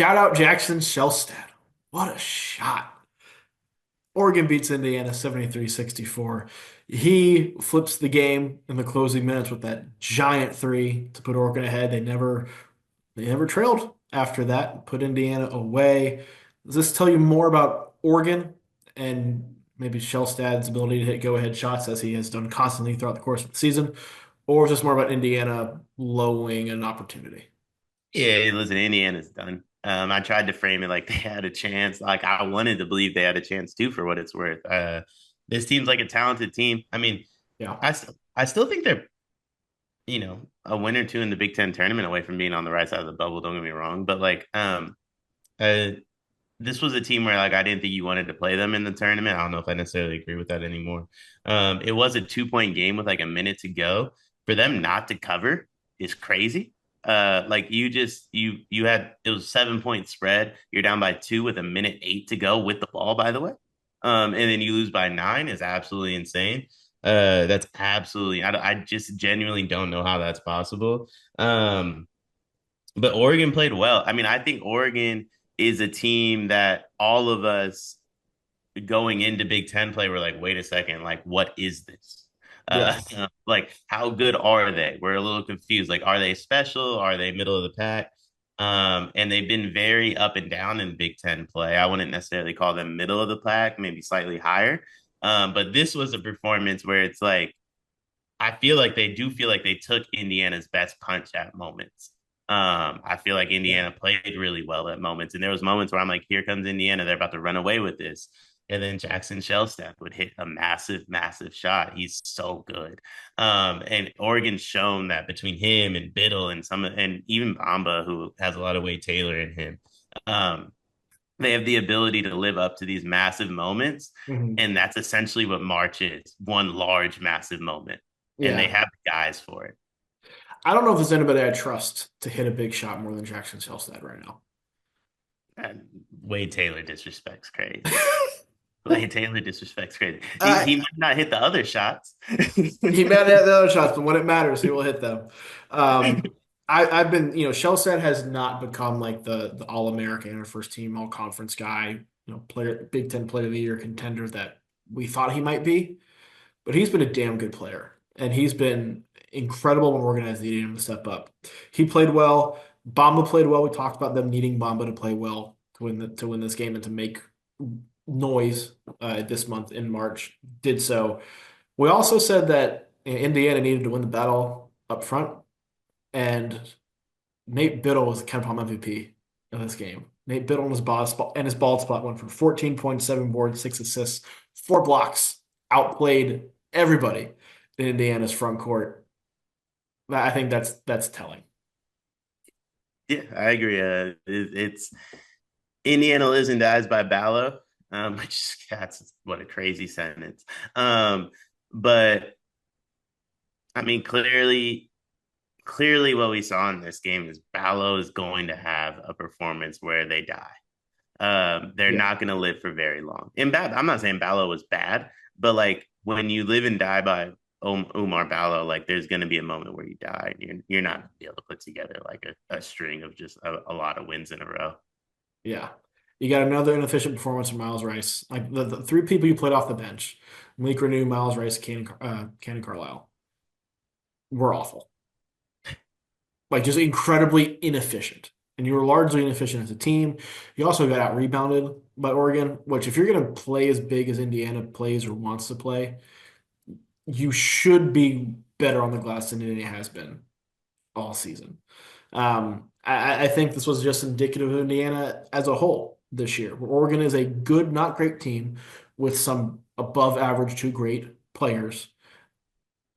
Shout out Jackson Shellstat. What a shot. Oregon beats Indiana 73-64. He flips the game in the closing minutes with that giant three to put Oregon ahead. They never trailed after that, put Indiana away. Does this tell you more about Oregon and maybe Shellstad's ability to hit go-ahead shots as he has done constantly throughout the course of the season? Or is this more about Indiana blowing an opportunity? Yeah, listen, Indiana's done. I tried to frame it like they had a chance. Like I wanted to believe they had a chance too, for what it's worth. This team's like a talented team. I mean, Yeah. I still think they're a win or two in the Big Ten tournament away from being on the right side of the bubble. Don't get me wrong, but uh, this was a team where like I didn't think you wanted to play them in the tournament. I don't know if I necessarily agree with that anymore. It was a 2 point game with like a minute to go. For them not to cover is crazy. Like you had it was 7 point spread. You're down by two with a minute eight to go with the ball, by the way. And then you lose by nine is absolutely insane. That's absolutely I just genuinely don't know how that's possible. But Oregon played well. I mean, I think Oregon is a team that all of us going into Big Ten play were like, wait a second, like, what is this? Yes. Like, how good are they? We're a little confused. Like, are they special? Are they middle of the pack? And they've been very up and down in Big Ten play. I wouldn't necessarily call them middle of the pack, maybe slightly higher. But this was a performance where it's like, I feel like they do feel like they took Indiana's best punch at moments. I feel like Yeah. Indiana played really well at moments, and there was moments where I'm like, "Here comes Indiana! They're about to run away with this." And then Jackson Shellstep would hit a massive, massive shot. He's so good. And Oregon's shown that between him and Biddle and and even Bamba, who has a lot of Wade Taylor in him, um, they have the ability to live up to these massive moments. Mhm. And that's essentially what March is, one large, massive moment. And they Yeah. have the guys for it. I don't know if there's anybody I trust to hit a big shot more than Jackson Shellstat right now. And Wade Taylor disrespects crazy. Wade Taylor disrespects crazy. He Uh, might not hit the other shots. he might have the other shots, but when it matters, he will hit them. Um, I've been, Shellstat has not become like the All-American or first team All-Conference guy, player, Big Ten Player of the Year contender that we thought he might be, but he's been a damn good player, and he's been incredible when organized needing him to step up. He played well. Bamba played well. We talked about them needing Bamba to play well to win this game and to make noise this month in March. Did so. We also said that Indiana needed to win the battle up front, and Nate Biddle was the Ken Palm MVP of this game. Nate Biddle and his bald spot went for 14.7 boards, 6 assists, 4 blocks, outplayed everybody in Indiana's front court. I think that's telling. Yeah, I agree. It's Indiana lives and dies by Ballo, which that's what a crazy sentence. Um, but I mean, clearly what we saw in this game is Ballo is going to have a performance where they die. They're Yeah. not going to live for very long. And I'm not saying Ballo was bad, but like when you live and die by Umar Ballo, like there's going to be a moment where you die, and you're not going to be able to put together like a string of just a lot of wins in a row. Yeah. You got another inefficient performance from Miles Rice. Like the three people you played off the bench, Malik Renew, Miles Rice, Cannon Carlisle, were awful. Like just incredibly inefficient. And you were largely inefficient as a team. You also got out rebounded by Oregon, which if you're going to play as big as Indiana plays or wants to play, you should be better on the glass than Indiana has been all season. I think this was just indicative of Indiana as a whole this year. Oregon is a good, not great team with some above average to great players.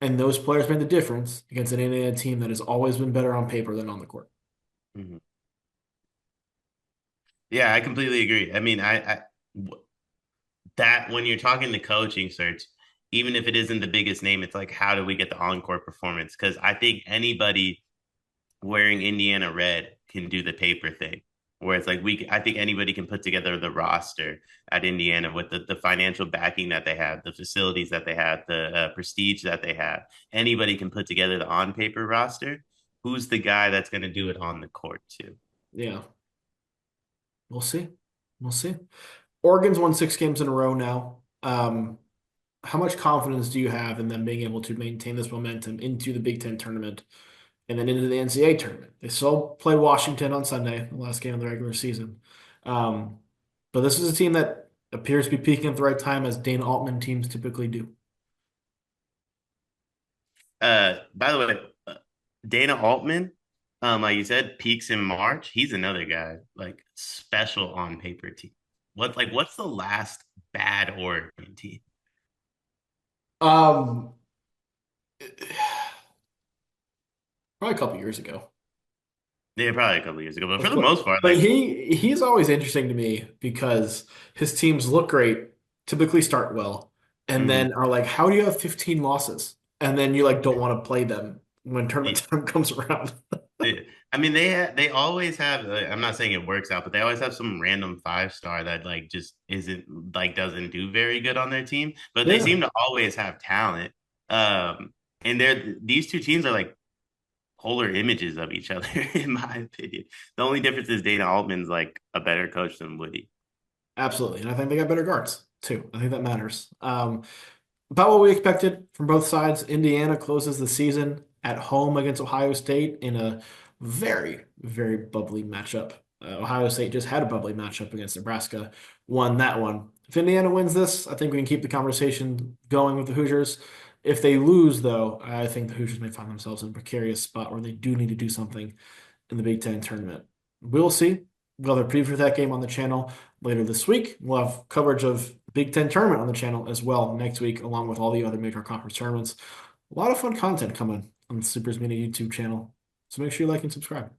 And those players made the difference against an Indiana team that has always been better on paper than on the court. Mhm. Yeah, I completely agree. I mean, that when you're talking the coaching search, even if it isn't the biggest name, it's like how do we get the encore performance? Because I think anybody wearing Indiana red can do the paper thing. Where it's like I think anybody can put together the roster at Indiana with the financial backing that they have, the facilities that they have, the prestige that they have. Anybody can put together the on paper roster. Who's the guy that's going to do it on the court too? Yeah. We'll see. We'll see. Oregon's won 6 games in a row now. How much confidence do you have in them being able to maintain this momentum into the Big Ten tournament and then into the NCAA tournament? They still play Washington on Sunday, the last game of the regular season. Um, but this is a team that appears to be peaking at the right time, as Dana Altman teams typically do. By the way, Dana Altman, like you said, peaks in March. He's another guy like special on paper team. What's the last bad Oregon team? Um, Probably a couple years ago. Yeah, probably a couple of years ago, but for Of the course. most part, But he's always interesting to me because his teams look great, typically start well, and mhm. then are like, how do you have 15 losses? And then you like don't want to play them when tournament time comes around. I mean, they always have. Like, I'm not saying it works out, but they always have some random 5 star that like just isn't like doesn't do very good on their team. But they Yeah, seem to always have talent. And these two teams are like polar images of each other, in my opinion. The only difference is Dana Altman's like a better coach than Woody. absolutely. And I think they got better guards too. I think that matters. About what we expected from both sides. Indiana closes the season at home against Ohio State in a very, very bubbly matchup. Ohio State just had a bubbly matchup against Nebraska, won that one. If Indiana wins this, I think we can keep the conversation going with the Hoosiers. If they lose, though, I think the Hoosiers may find themselves in a precarious spot where they do need to do something in the Big Ten tournament. We'll see. We'll have a preview of that game on the channel later this week. We'll have coverage of Big Ten tournament on the channel as well next week, along with all the other major conference tournaments. A lot of fun content coming on the Supers Media YouTube channel. So make sure you like and subscribe.